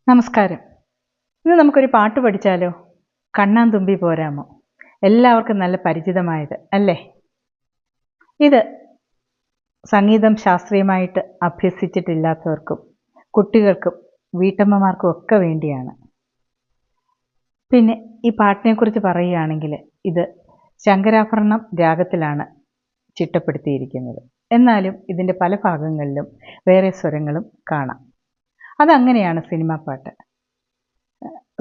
നമസ്കാരം. ഇന്ന് നമുക്കൊരു പാട്ട് പഠിച്ചാലോ? കണ്ണാൻ തുമ്പി പോരാമോ? എല്ലാവർക്കും നല്ല പരിചിതമായത് അല്ലേ? ഇത് സംഗീതം ശാസ്ത്രീയമായിട്ട് അഭ്യസിച്ചിട്ടില്ലാത്തവർക്കും കുട്ടികൾക്കും വീട്ടമ്മമാർക്കും ഒക്കെ വേണ്ടിയാണ്. പിന്നെ ഈ പാട്ടിനെക്കുറിച്ച് പറയുകയാണെങ്കിൽ ഇത് ശങ്കരാഭരണം രാഗത്തിലാണ് ചിട്ടപ്പെടുത്തിയിരിക്കുന്നത്. എന്നാലും ഇതിൻ്റെ പല ഭാഗങ്ങളിലും വേറെ സ്വരങ്ങളും കാണാം. അതങ്ങനെയാണ് സിനിമാ പാട്ട്.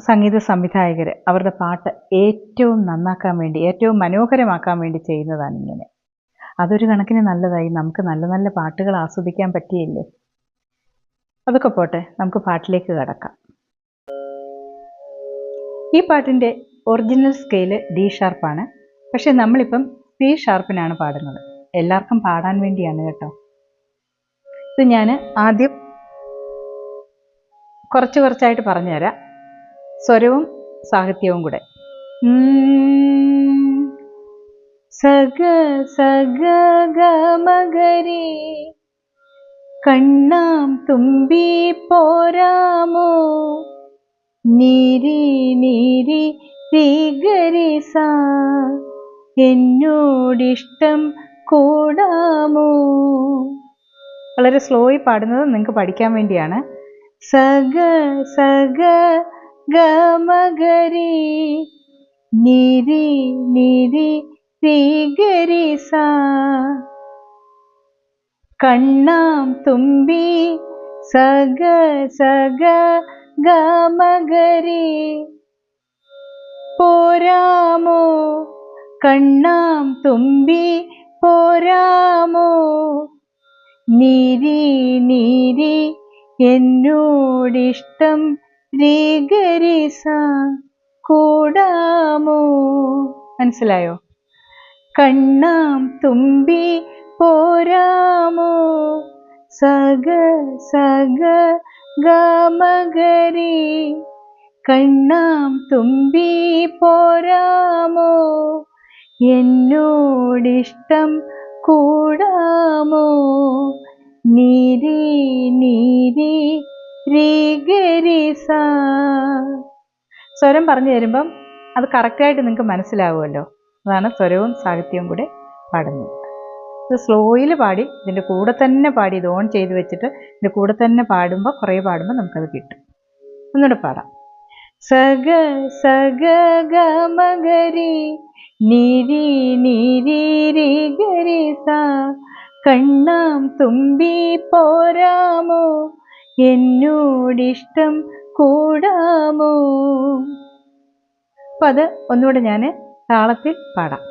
സംഗീത സംവിധായകർ അവരുടെ പാട്ട് ഏറ്റവും നന്നാക്കാൻ വേണ്ടി, ഏറ്റവും മനോഹരമാക്കാൻ വേണ്ടി ചെയ്യുന്നതാണ് ഇങ്ങനെ. അതൊരു കണക്കിന് നല്ലതായി. നമുക്ക് നല്ല നല്ല പാട്ടുകൾ ആസ്വദിക്കാൻ പറ്റിയില്ലേ? അതൊക്കെ പോട്ടെ, നമുക്ക് പാട്ടിലേക്ക് കടക്കാം. ഈ പാട്ടിൻ്റെ ഒറിജിനൽ സ്കെയില് ഡി ഷാർപ്പാണ്. പക്ഷെ നമ്മളിപ്പം സി ഷാർപ്പിനാണ് പാടുന്നത്. എല്ലാവർക്കും പാടാൻ വേണ്ടിയാണ് കേട്ടോ. ഇത് ഞാൻ ആദ്യം കുറച്ചായിട്ട് പറഞ്ഞുതരാം, സ്വരവും സാഹിത്യവും കൂടെ. സഗ സഗ ഗമഗരി കണ്ണാം തുമ്പി പോരാമോ, നീരി നീരി രീഗരി സാ എന്നോടിഷ്ടം കൂടാമോ. വളരെ സ്ലോയി പാടുന്നത് നിങ്ങൾക്ക് പഠിക്കാൻ വേണ്ടിയാണ്. സഗ സഗ ഗമഗരി നിരി നിരി രീഗരി സാ കണ്ണാം തുമ്പി സഗ സഗ ഗമഗരി പോരാമോ, കണ്ണാം തുമ്പി പോരാമോ, നിരി നിരി എന്നോടിഷ്ടം രീഗരി സാ കൂടാമോ. മനസ്സിലായോ? കണ്ണാം തുമ്പി പോരാമോ, സഗ സഗ ഗമഗരി കണ്ണാം തുമ്പി പോരാമോ, എന്നോടിഷ്ടം കൂടാമോ, നീരി നീരി രീഗരി സാ. സ്വരം പറഞ്ഞു തരുമ്പം അത് കറക്റ്റായിട്ട് നിങ്ങൾക്ക് മനസ്സിലാവുമല്ലോ. അതാണ് സ്വരവും സാഹിത്യവും കൂടെ പാടുന്നത്. ഇത് സ്ലോയിൽ പാടി ഇതിൻ്റെ കൂടെ തന്നെ പാടി, ഇത് ഓൺ ചെയ്ത് വെച്ചിട്ട് ഇതിൻ്റെ കൂടെ തന്നെ പാടുമ്പോൾ കുറേ പാടുമ്പോൾ നമുക്കത് കിട്ടും. ഒന്നുകൂടെ പാടാം. സഗ സഗ ഗമഗരി നിരി നിരി രീഗരി സാ കണ്ണാം തുമ്പി പോരാമോ, എന്നോടിഷ്ടം കൂടാമോ. അപ്പം അത് ഒന്നുകൂടെ ഞാൻ താളത്തിൽ പാടാം.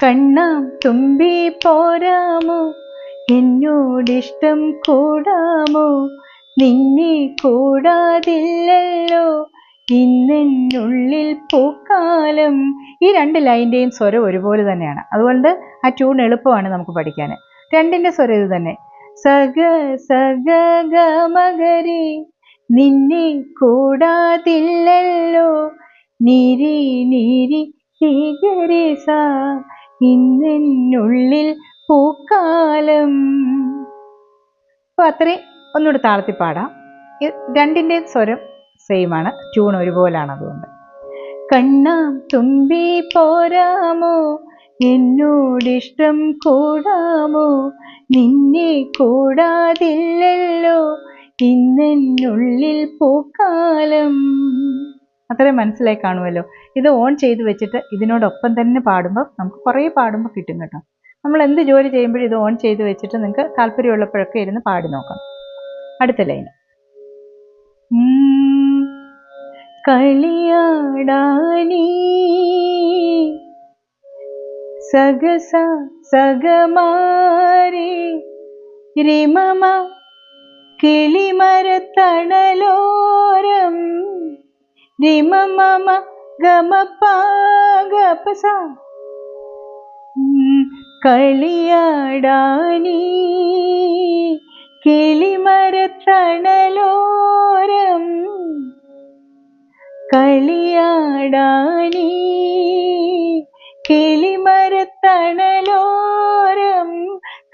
കണ്ണാം തുമ്പി പോരാമോ, എന്നോടിഷ്ടം കൂടാമോ, നിന്നെ കൂടാതില്ലല്ലോ ഇന്നെന്നുള്ളിൽ പൂക്കാലം. ഈ രണ്ട് ലൈൻ്റെയും സ്വരം ഒരുപോലെ തന്നെയാണ്. അതുകൊണ്ട് ആ ട്യൂൺ എളുപ്പമാണ് നമുക്ക് പഠിക്കാൻ. രണ്ടിൻ്റെ സ്വരം ഇത് തന്നെ. സഗ സഗ ഗമഗരി നിന്നെ കൂടാതില്ലല്ലോ, നിരി നിരി രീഗരി സാ ഇന്നെന്നുള്ളിൽ പൂക്കാലം. അപ്പോൾ അത്രയും ഒന്നുകൂടെ താളത്തിൽ പാടാം. രണ്ടിൻ്റെ സ്വരം സെയിമാണ്, ട്യൂൺ ഒരുപോലാണ്. അതുകൊണ്ട് കണ്ണാം തുമ്പി പോരാമോ, എന്നോടിഷ്ടം കൂടാമോ, നിന്നെ കൂടാതില്ലല്ലോ ഇന്നെന്നുള്ളിൽ പൂക്കാലം. അത്രയും മനസ്സിലായി കാണുമല്ലോ. ഇത് ഓൺ ചെയ്ത് വെച്ചിട്ട് ഇതിനോടൊപ്പം തന്നെ പാടുമ്പോൾ നമുക്ക് കുറേ പാടുമ്പോൾ കിട്ടും കേട്ടോ. നമ്മൾ എന്ത് ജോലി ചെയ്യുമ്പോഴും ഇത് ഓൺ ചെയ്ത് വെച്ചിട്ട് നിങ്ങൾക്ക് താല്പര്യമുള്ളപ്പോഴൊക്കെ ഇരുന്ന് പാടി നോക്കാം. അടുത്ത ലൈൻ. കളിയാടാനീ സഗസ സഗമാരി റിമമ കിളിമരത്തണലോരം റിമമ ഗമപാഗപസ കളിയാടാനീ കിളിമരത്തണലോരം കളിയാടാനീ കിളിമരത്തണലോരം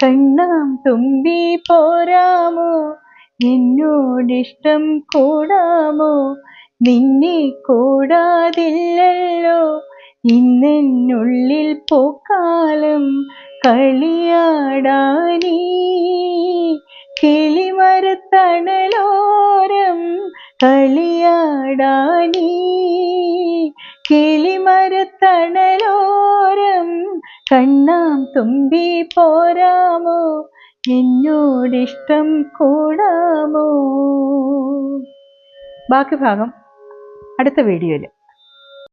കണ്ണാം തുമ്പി പോരാമോ, എന്നോടിഷ്ടം കൂടാമോ? നിന്നെ കൂടാതില്ലല്ലോ ഇന്നെന്നുള്ളിൽ പൂക്കാലം കളിയാടാനീ കിളിമരത്തണലോരം കളിയാടാനീ കിളിമരത്തണലോരം കണ്ണാം തുമ്പി പോരാമോ? എന്നോടിഷ്ടം കൂടാമോ? ബാക്കി ഭാഗം അടുത്ത വീഡിയോയിൽ.